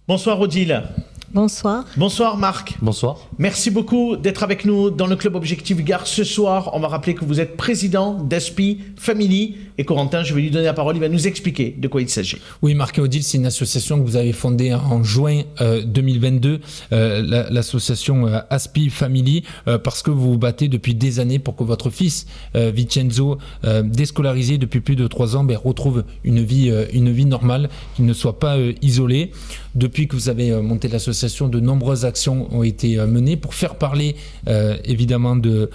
Bonsoir Odile. Bonsoir. Bonsoir Marc. Bonsoir. Merci beaucoup d'être avec nous dans le Club Objectif Gare ce soir. On va rappeler que vous êtes président d'Aspi Family. Et Corentin, je vais lui donner la parole, il va nous expliquer de quoi il s'agit. Oui, Marc et Odile, c'est une association que vous avez fondée en juin 2022, l'association Aspi Family, parce que vous vous battez depuis des années pour que votre fils, Vincenzo, déscolarisé depuis plus de 3 ans, retrouve une vie normale, qu'il ne soit pas isolé. Depuis que vous avez monté l'association, de nombreuses actions ont été menées pour faire parler évidemment de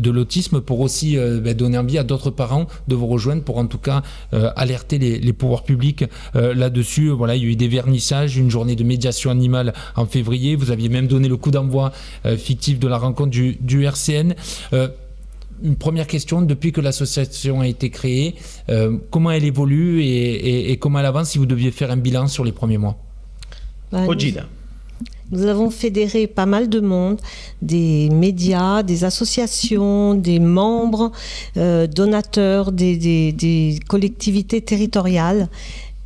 l'autisme, pour aussi donner envie à d'autres parents de vous rejoindre, pour en tout cas alerter les pouvoirs publics là-dessus. Voilà, il y a eu des vernissages, une journée de médiation animale en février. Vous aviez même donné le coup d'envoi fictif de la rencontre du RCN. Une première question, depuis que l'association a été créée, comment elle évolue et comment elle avance, si vous deviez faire un bilan sur les premiers mois? Odile. Nous avons fédéré pas mal de monde, des médias, des associations, des membres, donateurs, des collectivités territoriales.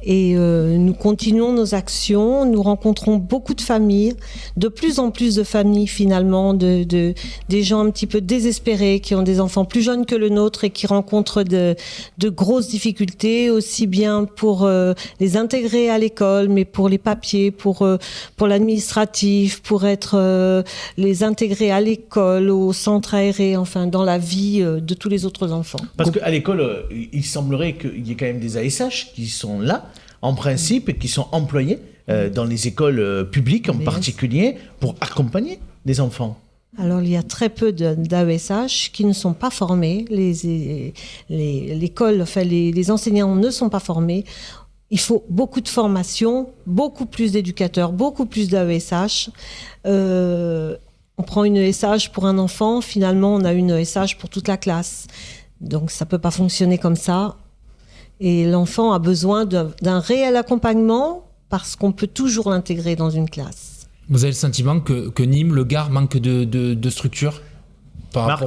Et nous continuons nos actions, nous rencontrons beaucoup de familles, de plus en plus de familles finalement, des gens un petit peu désespérés, qui ont des enfants plus jeunes que le nôtre et qui rencontrent de grosses difficultés, aussi bien pour les intégrer à l'école, mais pour les papiers, pour l'administratif, pour les intégrer à l'école, au centre aéré, enfin dans la vie de tous les autres enfants. Parce qu'à l'école, il semblerait qu'il y ait quand même des ASH qui sont là, en principe, et qui sont employés dans les écoles publiques en particulier pour accompagner des enfants. Alors, il y a très peu d'AESH qui ne sont pas formés. L'école, enfin, les enseignants ne sont pas formés. Il faut beaucoup de formation, beaucoup plus d'éducateurs, beaucoup plus d'AESH. On prend une ESH pour un enfant, finalement, on a une ESH pour toute la classe. Donc, ça ne peut pas fonctionner comme ça. Et l'enfant a besoin d'un réel accompagnement parce qu'on peut toujours l'intégrer dans une classe. Vous avez le sentiment que Nîmes, le Gard, manque de structure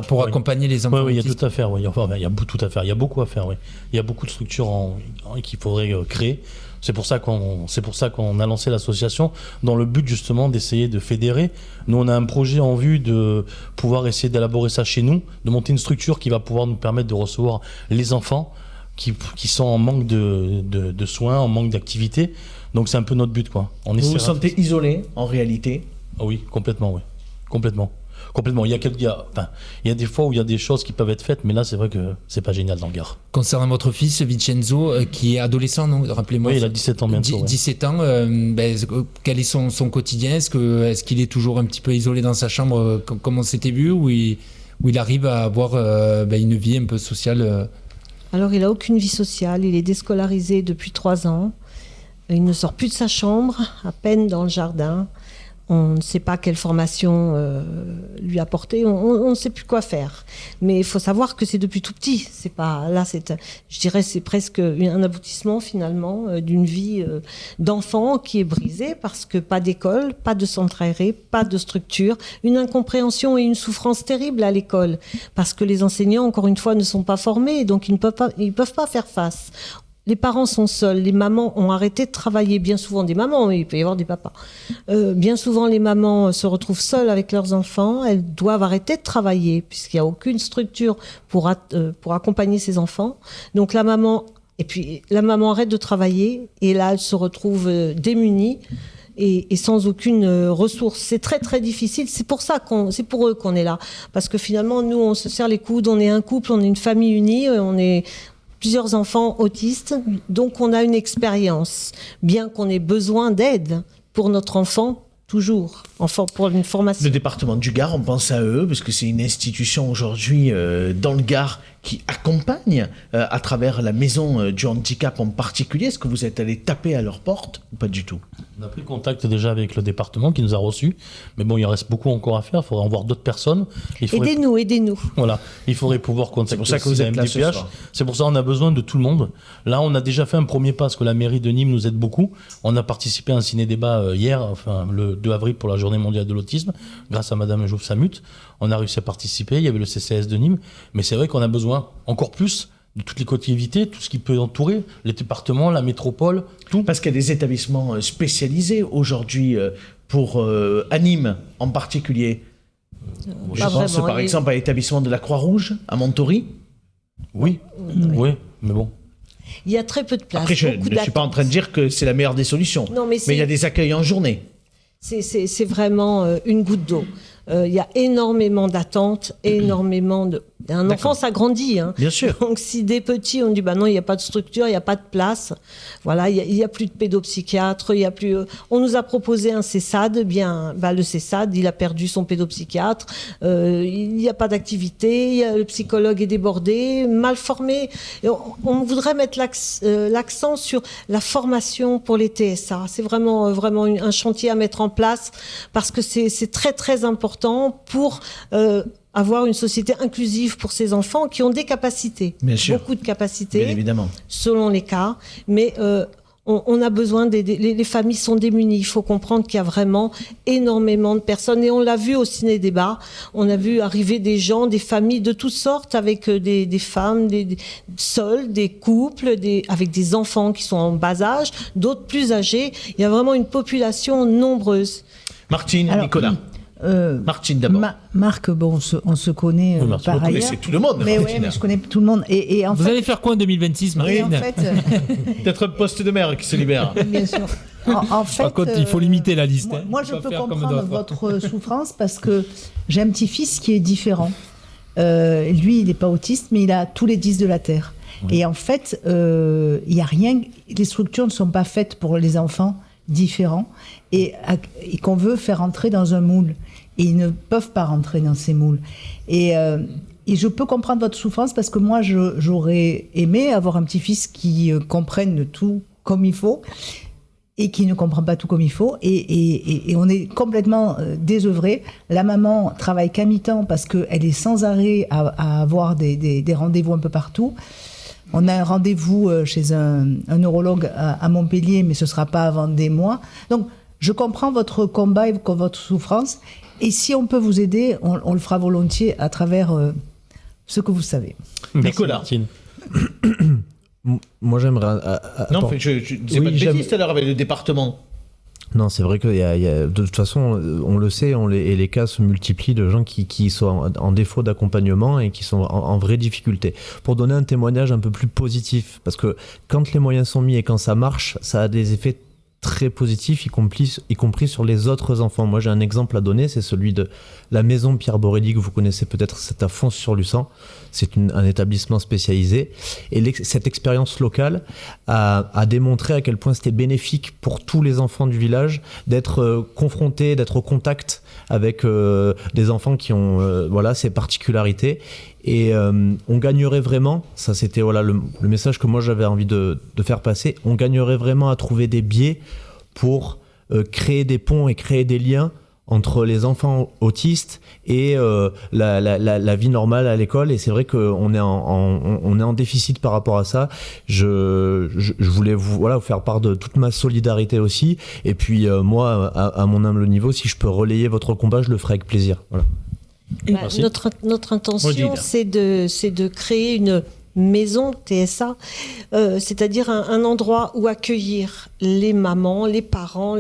pour accompagner les enfants? Oui, il y a tout à faire. Oui. Enfin, il y a tout à faire. Il y a beaucoup à faire. Oui. Il y a beaucoup de structures qu'il faudrait créer. C'est pour ça qu'on a lancé l'association, dans le but justement d'essayer de fédérer. Nous, on a un projet en vue de pouvoir essayer d'élaborer ça chez nous, de monter une structure qui va pouvoir nous permettre de recevoir les enfants qui sont en manque de soins, en manque d'activité. Donc c'est un peu notre but, quoi. Vous vous sentez isolé en réalité? Oui, complètement, oui. Complètement. Il y a des fois où il y a des choses qui peuvent être faites, mais là c'est vrai que c'est pas génial dans le Gard. Concernant votre fils Vincenzo, qui est adolescent, non? Rappelez-moi. Oui, il a 17 ans bientôt. 17 ans, quel est son quotidien? Est-ce qu'il est toujours un petit peu isolé dans sa chambre comme on s'était vu, ou il arrive à avoir une vie un peu sociale? Alors, il n'a aucune vie sociale, il est déscolarisé depuis 3 ans. Il ne sort plus de sa chambre, à peine dans le jardin. On ne sait pas quelle formation lui apporter, on ne sait plus quoi faire. Mais il faut savoir que c'est depuis tout petit. C'est pas là, je dirais, c'est presque un aboutissement finalement d'une vie d'enfant qui est brisée parce que pas d'école, pas de centre aéré, pas de structure, une incompréhension et une souffrance terrible à l'école parce que les enseignants, encore une fois, ne sont pas formés, donc ils ne peuvent pas faire face. Les parents sont seuls, les mamans ont arrêté de travailler, bien souvent des mamans, mais il peut y avoir des papas. Bien souvent, les mamans se retrouvent seules avec leurs enfants, elles doivent arrêter de travailler puisqu'il n'y a aucune structure pour accompagner ces enfants. Donc la maman arrête de travailler et là, elle se retrouve démunie et sans aucune ressource. C'est très très difficile, c'est pour eux qu'on est là. Parce que finalement, nous, on se serre les coudes, on est un couple, on est une famille unie, on est plusieurs enfants autistes, donc on a une expérience, bien qu'on ait besoin d'aide pour notre enfant, toujours, pour une formation. Le département du Gard, on pense à eux, parce que c'est une institution aujourd'hui dans le Gard qui accompagne à travers la maison du handicap en particulier. Est-ce que vous êtes allé taper à leur porte ou pas du tout? On a pris contact déjà avec le département qui nous a reçus, mais bon, il reste beaucoup encore à faire, il faudrait en voir d'autres personnes. Aidez-nous. Voilà, il faudrait pouvoir contacter. C'est pour ça que vous êtes là ce soir. C'est pour ça qu'on a besoin de tout le monde. Là, on a déjà fait un premier pas, parce que la mairie de Nîmes nous aide beaucoup. On a participé à un ciné-débat hier, le 2 avril pour la journée mondiale de l'autisme, grâce à Madame Jouve Samut. On a réussi à participer, il y avait le CCS de Nîmes, mais c'est vrai qu'on a besoin encore plus de toutes les collectivités, tout ce qui peut entourer, les départements, la métropole, tout. Parce qu'il y a des établissements spécialisés aujourd'hui pour à Nîmes en particulier. Je Pas pense vraiment, par exemple à l'établissement de la Croix-Rouge à Montory. Oui, mais bon. Il y a très peu de place. Après, je beaucoup ne suis pas en train de dire que c'est la meilleure des solutions. Non, mais il y a des accueils en journée. C'est vraiment une goutte d'eau. Il y a énormément d'attentes, énormément de... Un enfant s'agrandit. Hein. Bien sûr. Donc si des petits, on dit bah non, il n'y a pas de structure, il n'y a pas de place. Voilà, il y a plus de pédopsychiatre, il y a plus. On nous a proposé un CESAD, le CESAD, il a perdu son pédopsychiatre. Il n'y a pas d'activité, le psychologue est débordé, mal formé. Et on voudrait mettre l'accent sur la formation pour les TSA. C'est vraiment un chantier à mettre en place parce que c'est très très important pour avoir une société inclusive pour ces enfants qui ont des capacités, Bien sûr. beaucoup de capacités, Bien évidemment. selon les cas, mais on a besoin d'aider. Les familles sont démunies. Il faut comprendre qu'il y a vraiment énormément de personnes. Et on l'a vu au ciné-débat. On a vu arriver des gens, des familles de toutes sortes, avec des femmes, seules, des couples, avec des enfants qui sont en bas âge, d'autres plus âgés. Il y a vraiment une population nombreuse. Martine, Alors, Nicolas. Martine d'abord. Marc, bon, on se connaît Oui, Martine, par Vous ailleurs. connaissez tout le monde. Mais Martine. oui, mais je connais tout le monde. Et en Vous fait, allez faire quoi en 2026, et Martine en fait, Peut-être un poste de maire qui se libère. bien sûr. En fait, Par contre, il faut limiter la liste. Moi, hein. je Pas peux faire comme comprendre d'autres. votre souffrance parce que j'ai un petit-fils qui est différent. Lui, il n'est pas autiste, mais il a tous les 10 de la Terre. Et en fait, il y a rien. Les structures ne sont pas faites pour les enfants différents et qu'on veut faire entrer dans un moule. Et ils ne peuvent pas rentrer dans ces moules. Et je peux comprendre votre souffrance parce que moi, j'aurais aimé avoir un petit-fils qui comprenne tout comme il faut et qui ne comprend pas tout comme il faut. Et on est complètement désœuvré. La maman travaille qu'à mi-temps parce qu'elle est sans arrêt à avoir des rendez-vous un peu partout. On a un rendez-vous chez un neurologue à Montpellier, mais ce ne sera pas avant des mois. Donc, je comprends votre combat et votre souffrance. Et si on peut vous aider, on le fera volontiers à travers ce que vous savez. Merci, Nicolas. Martine. Moi, j'aimerais. Non, je disais Oui, pas de j'aime- bêtises tout à l'heure avec le département. Non, c'est vrai qu'il y a, de toute façon, on le sait, et les cas se multiplient de gens qui sont en défaut d'accompagnement et qui sont en vraie difficulté. Pour donner un témoignage un peu plus positif, parce que quand les moyens sont mis et quand ça marche, ça a des effets très positifs, y compris sur les autres enfants. Moi, j'ai un exemple à donner, c'est celui de la maison Pierre Borelli, que vous connaissez peut-être, c'est à Fons-sur-Luçan. C'est un établissement spécialisé. Et cette expérience locale a démontré à quel point c'était bénéfique pour tous les enfants du village d'être confrontés, d'être au contact avec des enfants qui ont ces particularités. Et on gagnerait vraiment, ça c'était le message que moi j'avais envie de faire passer, on gagnerait vraiment à trouver des biais pour créer des ponts et créer des liens entre les enfants autistes et la vie normale à l'école. Et c'est vrai qu'on est en déficit par rapport à ça. Je voulais vous faire part de toute ma solidarité aussi. Et puis moi, à mon humble niveau, si je peux relayer votre combat, je le ferai avec plaisir. Voilà. Merci. Notre intention, Odile. c'est de créer une maison TSA, c'est-à-dire un endroit où accueillir les mamans, les parents,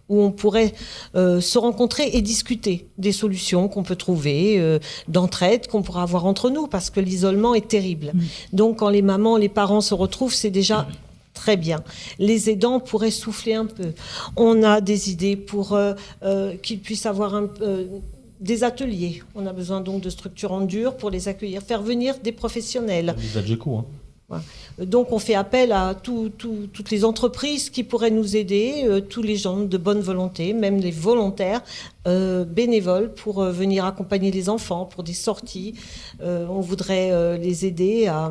où on pourrait se rencontrer et discuter des solutions qu'on peut trouver, d'entraide qu'on pourra avoir entre nous, parce que l'isolement est terrible. Donc quand les mamans, les parents se retrouvent, c'est déjà très bien. Les aidants pourraient souffler un peu. On a des idées pour qu'ils puissent avoir des ateliers. On a besoin donc de structures en dur pour les accueillir, faire venir des professionnels. Les Adjeco, hein. Voilà. Donc on fait appel à toutes les entreprises qui pourraient nous aider, tous les gens de bonne volonté, même les volontaires bénévoles pour venir accompagner les enfants pour des sorties. On voudrait les aider à...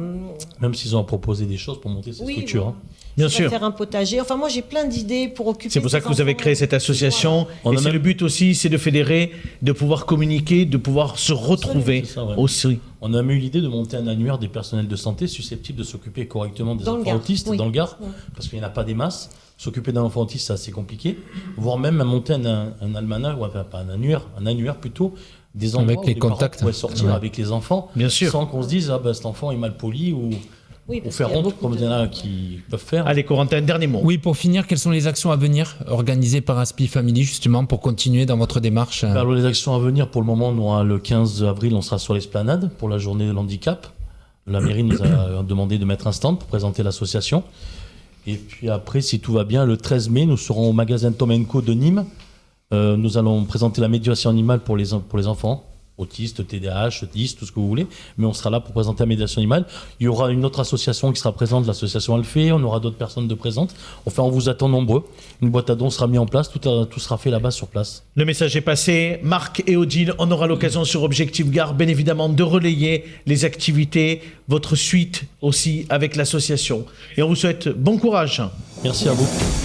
Même s'ils ont proposé des choses pour monter ces structures. Hein. Bien On sûr. va faire un potager. Enfin, moi, j'ai plein d'idées pour occuper. C'est pour ça ces que vous avez enfants. créé cette association. On Et a c'est même- le but aussi, c'est de fédérer, de pouvoir communiquer, de pouvoir se retrouver C'est ça, ouais. aussi. On a eu l'idée de monter un annuaire des personnels de santé susceptibles de s'occuper correctement des Dans le enfants Gard, autistes oui. dans le Gard, Ouais. parce qu'il n'y en a pas des masses. S'occuper d'un enfant autiste, c'est assez compliqué. Voire même monter un almanach, ou enfin, pas un annuaire plutôt, des endroits Avec où les les parents contacts. pourraient sortir Ouais. avec les enfants, Bien sûr. sans qu'on se dise, cet enfant est mal poli, ou Oui, Pour parce faire qu'il y a honte, beaucoup comme il y en de- a qui peuvent faire. Allez, Corentin, un dernier mot. Oui, pour finir, quelles sont les actions à venir organisées par Aspi Family justement pour continuer dans votre démarche Alors, les actions à venir, pour le moment, nous, le 15 avril, on sera sur l'esplanade pour la journée de l'handicap. La mairie nous a demandé de mettre un stand pour présenter l'association. Et puis après, si tout va bien, le 13 mai, nous serons au magasin Tom & Co de Nîmes. Nous allons présenter la médiation animale pour les enfants, autistes, TDAH, 10, tout ce que vous voulez. Mais on sera là pour présenter la médiation animale. Il y aura une autre association qui sera présente, l'association Alphée. On aura d'autres personnes de présentes. Enfin, on vous attend nombreux. Une boîte à dons sera mise en place. Tout sera fait là-bas sur place. Le message est passé. Marc et Odile, on aura l'occasion sur Objectif Gare, bien évidemment, de relayer les activités, votre suite aussi avec l'association. Et on vous souhaite bon courage. Merci à vous.